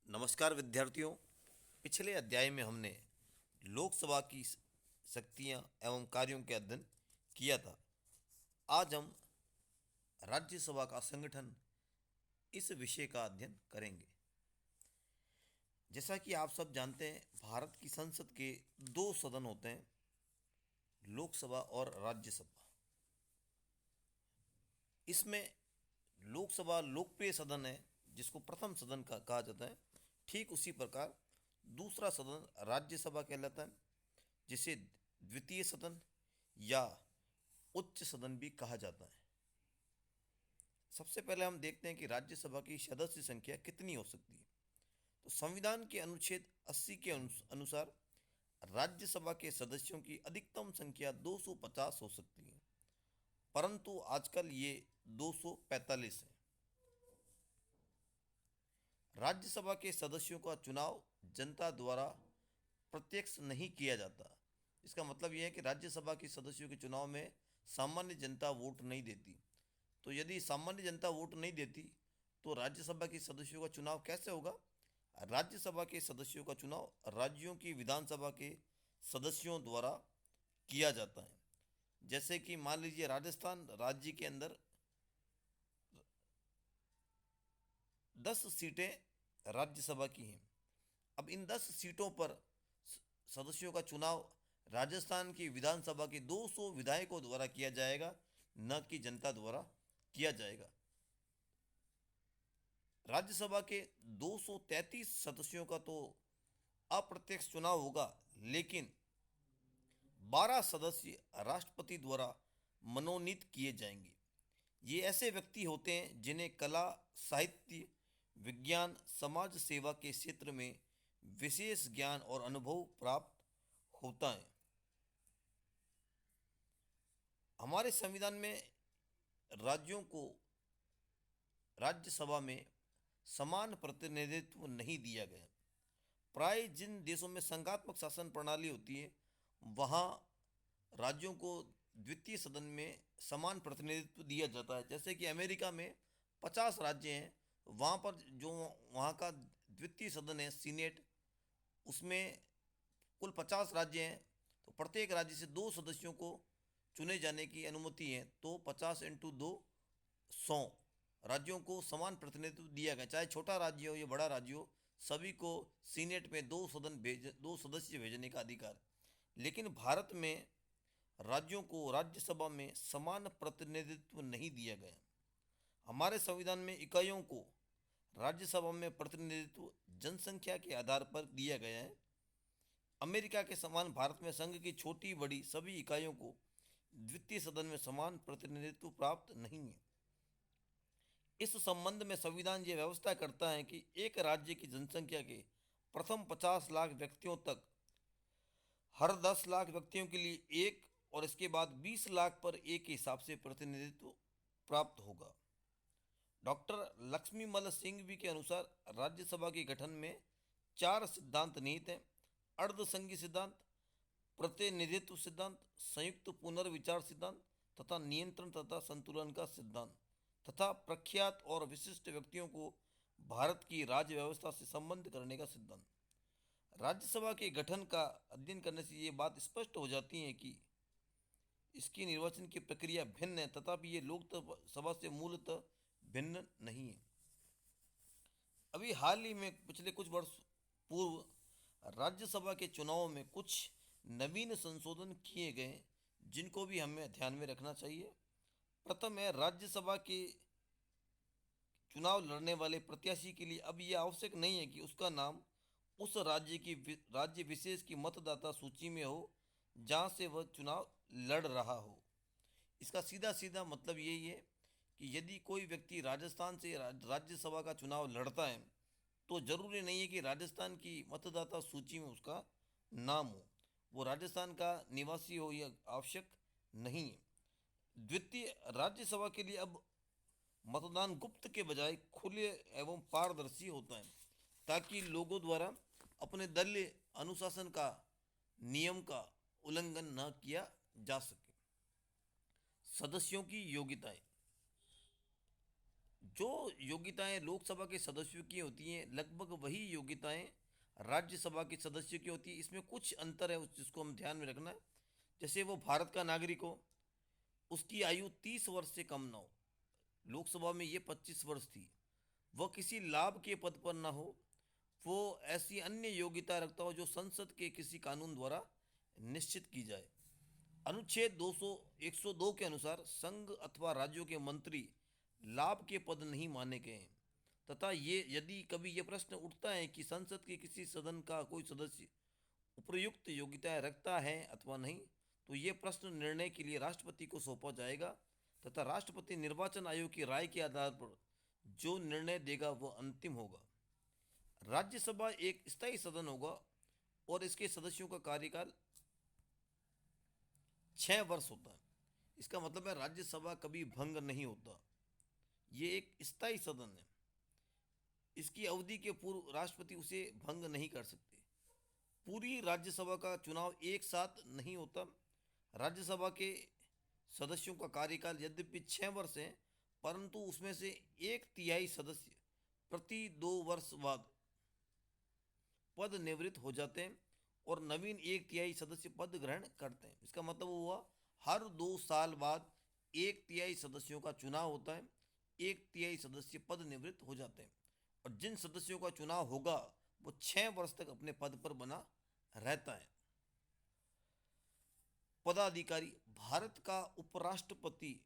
नमस्कार विद्यार्थियों। पिछले अध्याय में हमने लोकसभा की शक्तियां एवं कार्यों के अध्ययन किया था। आज हम राज्यसभा का संगठन इस विषय का अध्ययन करेंगे। जैसा कि आप सब जानते हैं, भारत की संसद के दो सदन होते हैं, लोकसभा और राज्यसभा। इसमें लोकसभा लोकप्रिय सदन है, जिसको प्रथम सदन का कहा जाता है। ठीक उसी प्रकार दूसरा सदन राज्यसभा कहलाता है, जिसे द्वितीय सदन या उच्च सदन भी कहा जाता है। सबसे पहले हम देखते हैं कि राज्यसभा की सदस्य संख्या कितनी हो सकती है। तो संविधान के अनुच्छेद 80 के अनुसार राज्यसभा के सदस्यों की अधिकतम संख्या 250 हो सकती है, परंतु आजकल ये 245 है। राज्यसभा के सदस्यों का चुनाव जनता द्वारा प्रत्यक्ष नहीं किया जाता। इसका मतलब यह है कि राज्यसभा के सदस्यों के चुनाव में सामान्य जनता वोट नहीं देती। तो यदि सामान्य जनता वोट नहीं देती तो राज्यसभा के सदस्यों का चुनाव कैसे होगा? राज्यसभा के सदस्यों का चुनाव राज्यों की विधानसभा के सदस्यों द्वारा किया जाता है। जैसे कि मान लीजिए राजस्थान राज्य के अंदर 10 सीटें राज्यसभा की हैं। अब इन 10 सीटों पर सदस्यों का चुनाव राजस्थान की विधानसभा के 200 विधायकों द्वारा किया जाएगा, न कि जनता द्वारा किया जाएगा। राज्यसभा के 233 सदस्यों का तो अप्रत्यक्ष चुनाव होगा, लेकिन 12 सदस्य राष्ट्रपति द्वारा मनोनीत किए जाएंगे। ये ऐसे व्यक्ति होते हैं जिन्हें कला, साहित्य, विज्ञान, समाज सेवा के क्षेत्र में विशेष ज्ञान और अनुभव प्राप्त होता है। हमारे संविधान में राज्यों को राज्यसभा में समान प्रतिनिधित्व नहीं दिया गया। प्राय जिन देशों में संघात्मक शासन प्रणाली होती है, वहाँ राज्यों को द्वितीय सदन में समान प्रतिनिधित्व दिया जाता है। जैसे कि अमेरिका में 50 राज्य हैं, वहाँ पर जो वहाँ का द्वितीय सदन है सीनेट, उसमें कुल 50 राज्य हैं, तो प्रत्येक राज्य से 2 सदस्यों को चुने जाने की अनुमति है। तो 50 इंटू 2 100 राज्यों को समान प्रतिनिधित्व दिया गया। चाहे छोटा राज्य हो या बड़ा राज्य हो, सभी को सीनेट में 2 सदस्य भेजने का अधिकार। लेकिन भारत में राज्यों को राज्यसभा में समान प्रतिनिधित्व नहीं दिया गया। हमारे संविधान में इकाइयों को राज्यसभा में प्रतिनिधित्व जनसंख्या के आधार पर दिया गया है। अमेरिका के समान भारत में संघ की छोटी बड़ी सभी इकाइयों को द्वितीय सदन में समान प्रतिनिधित्व प्राप्त नहीं है। इस संबंध में संविधान ये व्यवस्था करता है कि एक राज्य की जनसंख्या के प्रथम 50 लाख व्यक्तियों तक हर 10 लाख व्यक्तियों के लिए एक, और इसके बाद 20 लाख पर एक के हिसाब से प्रतिनिधित्व प्राप्त होगा। डॉक्टर लक्ष्मीमल सिंघवी के अनुसार राज्यसभा के गठन में 4 सिद्धांत निहित हैं: अर्धसंघीय सिद्धांत, प्रतिनिधित्व सिद्धांत, संयुक्त पुनर्विचार सिद्धांत तथा नियंत्रण तथा संतुलन का सिद्धांत, तथा प्रख्यात और विशिष्ट व्यक्तियों को भारत की राज्य व्यवस्था से संबंध करने का सिद्धांत। राज्यसभा के गठन का अध्ययन करने से ये बात स्पष्ट हो जाती है कि इसकी निर्वाचन की प्रक्रिया भिन्न है, तथापि ये लोकसभा से मूलतः भिन्न नहीं है। अभी हाल ही में पिछले कुछ वर्ष पूर्व राज्यसभा के चुनाव में कुछ नवीन संशोधन किए गए, जिनको भी हमें ध्यान में रखना चाहिए। प्रथम है, राज्यसभा के चुनाव लड़ने वाले प्रत्याशी के लिए अब यह आवश्यक नहीं है कि उसका नाम उस राज्य विशेष की मतदाता सूची में हो जहां से वह चुनाव लड़ रहा हो। इसका सीधा सीधा मतलब यही है कि यदि कोई व्यक्ति राजस्थान से राज्यसभा का चुनाव लड़ता है, तो जरूरी नहीं है कि राजस्थान की मतदाता सूची में उसका नाम हो, वो राजस्थान का निवासी हो, यह आवश्यक नहीं है। द्वितीय, राज्यसभा के लिए अब मतदान गुप्त के बजाय खुले एवं पारदर्शी होता है, ताकि लोगों द्वारा अपने दलीय अनुशासन का नियम का उल्लंघन न किया जा सके। सदस्यों की योग्यताएं। जो योग्यताएं लोकसभा के सदस्यों की होती हैं लगभग वही योग्यताएं राज्यसभा के सदस्यों की होती है। इसमें कुछ अंतर है जिसको हम ध्यान में रखना है। जैसे वो भारत का नागरिक हो, उसकी आयु 30 वर्ष से कम ना हो। लोकसभा में ये 25 वर्ष थी। वह किसी लाभ के पद पर ना हो। वो ऐसी अन्य योग्यता रखता हो जो संसद के किसी कानून द्वारा निश्चित की जाए। अनुच्छेद 200 102 के अनुसार संघ अथवा राज्यों के मंत्री लाभ के पद नहीं माने गए हैं। तथा ये यदि कभी ये प्रश्न उठता है कि संसद के किसी सदन का कोई सदस्य उपयुक्त योग्यताएं रखता है अथवा नहीं, तो ये प्रश्न निर्णय के लिए राष्ट्रपति को सौंपा जाएगा तथा राष्ट्रपति निर्वाचन आयोग की राय के आधार पर जो निर्णय देगा वह अंतिम होगा। राज्यसभा एक स्थायी सदन होगा और इसके सदस्यों का कार्यकाल 6 वर्ष होता है। इसका मतलब है राज्यसभा कभी भंग नहीं होता। ये एक स्थायी सदन है। इसकी अवधि के पूर्व राष्ट्रपति उसे भंग नहीं कर सकते। पूरी राज्यसभा का चुनाव एक साथ नहीं होता। राज्यसभा के सदस्यों का कार्यकाल यद्यपि 6 वर्ष है, परंतु उसमें से 1/3 सदस्य प्रति 2 वर्ष बाद पद निवृत्त हो जाते हैं और नवीन 1/3 सदस्य पद ग्रहण करते हैं। इसका मतलब हुआ हर 2 साल बाद 1/3 सदस्यों का चुनाव होता है। 1/3 सदस्य पद निवृत्त हो जाते हैं और जिन सदस्यों का चुनाव होगा वो 6 वर्ष तक अपने पद पर बना रहता है। पदाधिकारी। भारत का उपराष्ट्रपति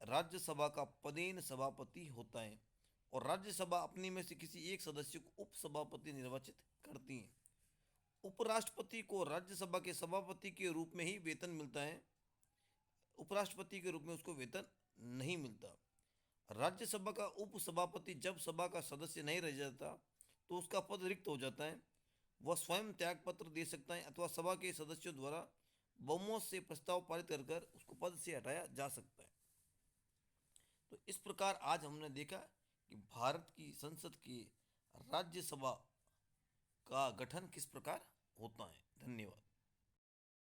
राज्यसभा का पदेन सभापति होता है और राज्यसभा अपने में से किसी एक सदस्य को उपसभापति निर्वाचित करती है। उपराष्ट्रपति को राज्यसभा के सभापति के रूप में ही वेतन मिलता है। उपराष्ट्रपति के रूप में उसको वेतन नहीं मिलता। राज्यसभा का उपसभापति जब सभा का सदस्य नहीं रह जाता तो उसका पद रिक्त हो जाता है। वह स्वयं त्यागपत्र दे सकता है अथवा सभा के सदस्यों द्वारा बहुमत से प्रस्ताव पारित कर उसको पद से हटाया जा सकता है। तो इस प्रकार आज हमने देखा कि भारत की संसद की राज्यसभा का गठन किस प्रकार होता है। धन्यवाद।